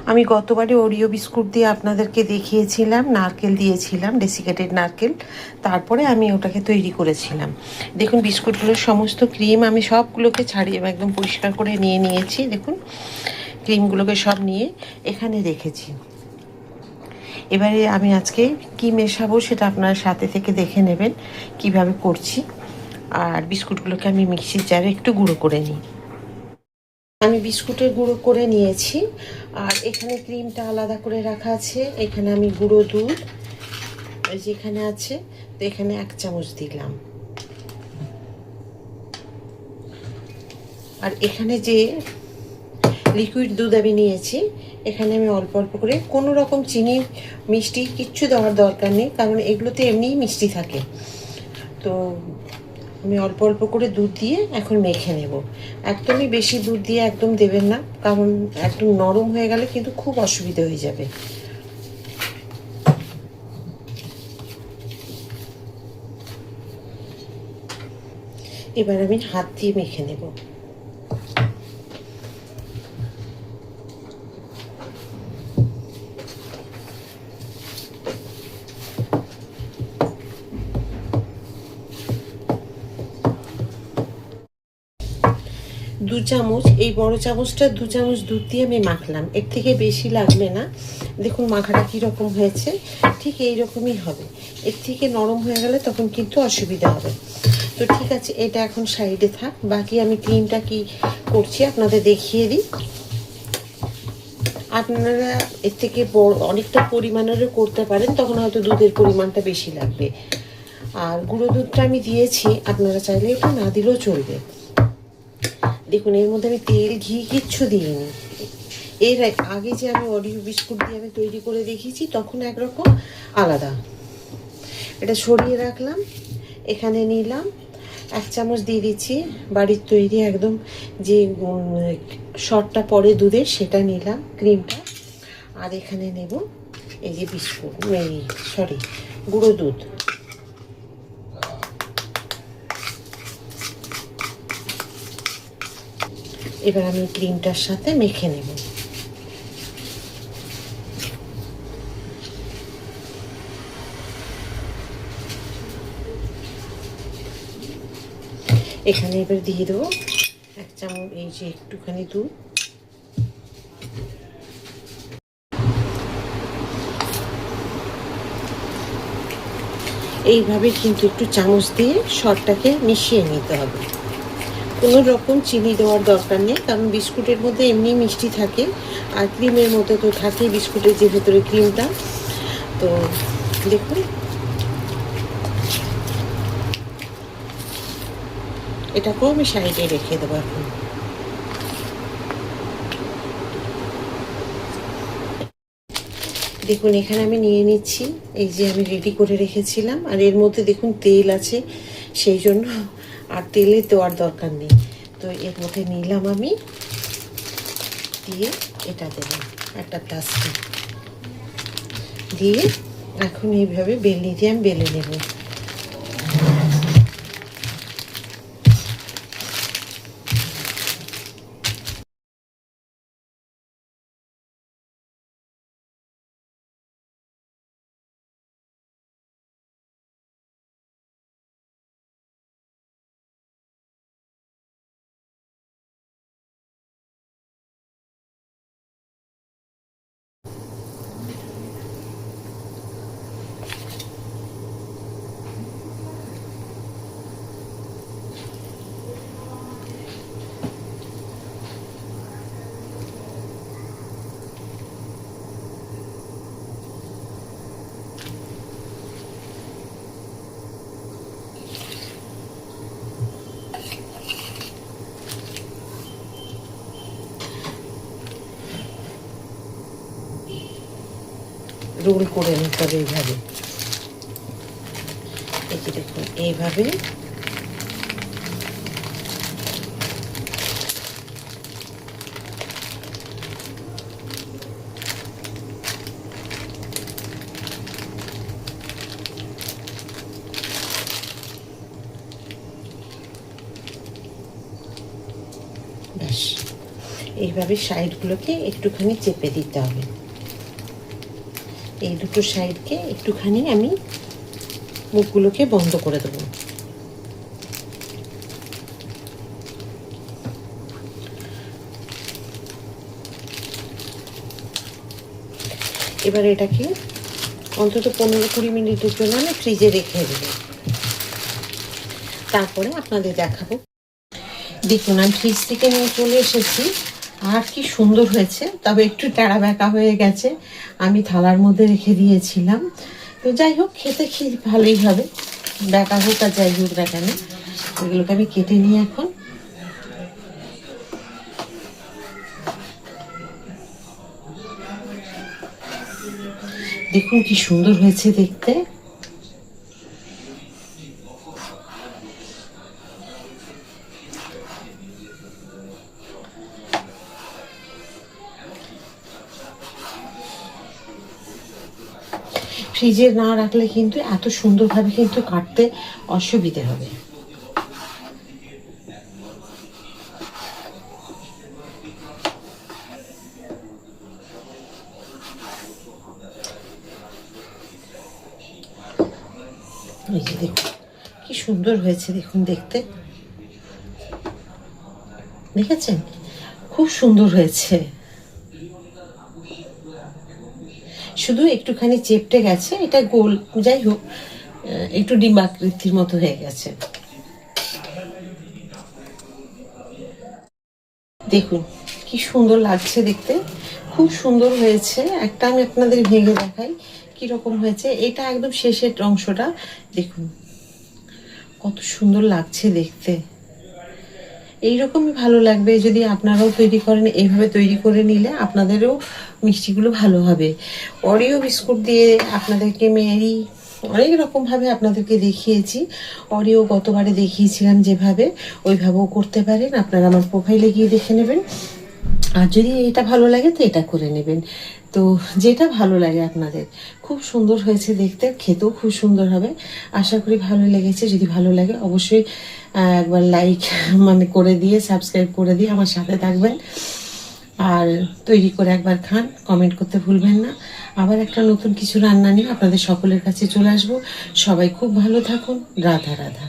আমি গতবারে Oreo biscuit দিয়ে আপনাদেরকে দেখিয়েছিলাম, নারকেল দিয়েছিলাম, ডেসিকেটেড নারকেল। তারপরে আমি ওটাকে তৈরি করেছিলাম। দেখুন বিস্কুটগুলোর সমস্ত ক্রিম আমি সবগুলোকে ছাড়িয়ে একদম পরিষ্কার করে নিয়ে নিয়েছি। দেখুন ক্রিমগুলোকে সব নিয়ে এখানে রেখেছি। এবারে আমি আজকে কি মেশাবো সেটা আপনার সাথে থেকে দেখে নেবেন কিভাবে করছি। আর বিস্কুটগুলোকে আমি মিক্সির জারে একটু গুঁড়ো করে নিই। আমি বিস্কুটের গুঁড়ো করে নিয়েছি। আর এখানে ক্রিমটা আলাদা করে রাখা আছে। এখানে আমি গুঁড়ো দুধ যেখানে আছে, তো এখানে 1 চামচ দিলাম। আর এখানে যে লিকুইড দুধ আমি নিয়েছি, এখানে আমি অল্প অল্প করে, কোনো রকম চিনি মিষ্টি কিচ্ছু দেওয়ার দরকার নেই, কারণ এগুলোতে এমনিই মিষ্টি থাকে। তো আমি অল্প অল্প করে দুধ দিয়ে এখন মেখে নেব। একদমই বেশি দুধ দিয়ে একদম দেবেন না, কারণ একদম নরম হয়ে গেলে কিন্তু খুব অসুবিধা হয়ে যাবে। এবার আমি হাত দিয়ে মেখে নেব। দু চামচ, এই বড় চামচটা 2 চামচ দুধ দিয়ে আমি মাখলাম। এর থেকে বেশি লাগবে না। দেখুন মাখাটা কীরকম হয়েছে, ঠিক এই রকমই হবে। এর থেকে নরম হয়ে গেলে তখন কিন্তু অসুবিধা হবে। তো ঠিক আছে, এটা এখন সাইডে থাক। বাকি আমি ক্রিমটা কি করছি আপনাদের দেখিয়ে দিই। আপনারা এর থেকে বড় অনেকটা পরিমাণেরও করতে পারেন, তখন হয়তো দুধের পরিমাণটা বেশি লাগবে। আর গুঁড়ো দুধটা আমি দিয়েছি, আপনারা চাইলে এটা না দিলেও চলবে। দেখুন এর মধ্যে আমি তেল ঘি কিচ্ছু দিইনি। এর আগে যে আমি ওরিও বিস্কুট দিয়ে আমি তৈরি করে দেখিয়েছি, তখন একরকম, আলাদা। এটা সরিয়ে রাখলাম। এখানে নিলাম 1 চামচ দিয়ে দিচ্ছি বাড়ির তৈরি একদম যে শর্টটা পরে দুধের, সেটা নিলাম ক্রিমটা। আর এখানে নেব এই যে বিস্কুট, গুঁড়ো দুধ। এবার আমি ক্রিমটার সাথে মেখে নেব। এখানে এবার দিয়ে দেবো 1 চামচ এই যে একটুখানি দুধ। এইভাবে কিন্তু একটু চামচ দিয়ে শর্টটাকে মিশিয়ে নিতে হবে। কোনো রকম চিনি দেওয়ার দরকার নেই, কারণ বিস্কুটের মধ্যে এমনি মিষ্টি থাকে। আর ক্রিমের মধ্যে তো থাকেই বিস্কুটের যে ভেতরে ক্রিমটা। তো দেখুন এটাকেও আমি সাইডে রেখে দেবো এখন। দেখুন এখানে আমি নিয়ে নিচ্ছি, এই যে আমি রেডি করে রেখেছিলাম। আর এর মধ্যে দেখুন তেল আছে, সেই জন্য আর তেলে দেওয়ার দরকার নেই। তো এর মধ্যে নিলাম আমি, দিয়ে এটা দেবো একটা প্লাস্টিক দিয়ে। এখন এইভাবে বেলনি দিয়ে আমি বেলে নেব। রোল করে নিতে হবে এইভাবে। এই যে দেখুন এইভাবে ব্যাস, এইভাবে সাইডগুলোকে একটুখানি চেপে দিতে হবে। এই দুটো সাইডকে একটুখানি আমি মুখগুলোকে বন্ধ করে দেবো। এবার এটাকে অন্তত 15-20 মিনিটের জন্য আমি ফ্রিজে রেখে দেবো। তারপরে আপনাদের দেখাবো। দেখুন আমি ফ্রিজ থেকে নিয়ে চলে এসেছি, আর কি সুন্দর হয়েছে। তবে একটু টেরা বেঁকা হয়ে গেছে, আমি থালার মধ্যে রেখে দিয়েছিলাম। তো যাই হোক, খেতে ভালোই হবে, বেঁকা হোক আর যাই হোক না কেন। এগুলোকে আমি কেটে নিই এখন। দেখুন কি সুন্দর হয়েছে দেখতে। ফ্রিজে না রাখলে কিন্তু এত সুন্দরভাবে কিন্তু কাটতে অসুবিধে হবে। এই যে দেখুন কি সুন্দর হয়েছে, দেখুন দেখতে, দেখেছেন? খুব সুন্দর হয়েছে। শুধু একটুখানি চেপটে গেছে, এটা গোল, যাই হোক একটু ডিম্বাকৃতির মতো হয়ে গেছে। দেখুন কি সুন্দর লাগছে দেখতে, খুব সুন্দর হয়েছে। একটা আমি আপনাদের ভেঙে দেখাই কিরকম হয়েছে। এটা একদম শেষের অংশটা দেখুন কত সুন্দর লাগছে দেখতে। এইরকমই ভালো লাগবে যদি আপনারাও তৈরি করেন। এইভাবে তৈরি করে নিলে আপনাদেরও মিষ্টিগুলো ভালো হবে। অরিও বিস্কুট দিয়ে আপনাদেরকে মেরি অনেক রকমভাবে আপনাদেরকে দেখিয়েছি। অরিও গতবারে দেখিয়েছিলাম যেভাবে, ওইভাবেও করতে পারেন। আপনারা আমার প্রোফাইলে গিয়ে দেখে নেবেন। আর যদি এটা ভালো লাগে তো এটা করে নেবেন। তো যেটা ভালো লাগে আপনাদের। খুব সুন্দর হয়েছে দেখতে, খেতেও খুব সুন্দর হবে। আশা করি ভালো লেগেছে। যদি ভালো লাগে অবশ্যই একবার লাইক করে দিয়ে সাবস্ক্রাইব করে দিয়ে আমার সাথে থাকবেন। আর তৈরি করে একবার খান, কমেন্ট করতে ভুলবেন না। আবার একটা নতুন কিছু রান্না নিয়ে আপনাদের সকলের কাছে চলে আসবো। সবাই খুব ভালো থাকুন। রাধা রাধা।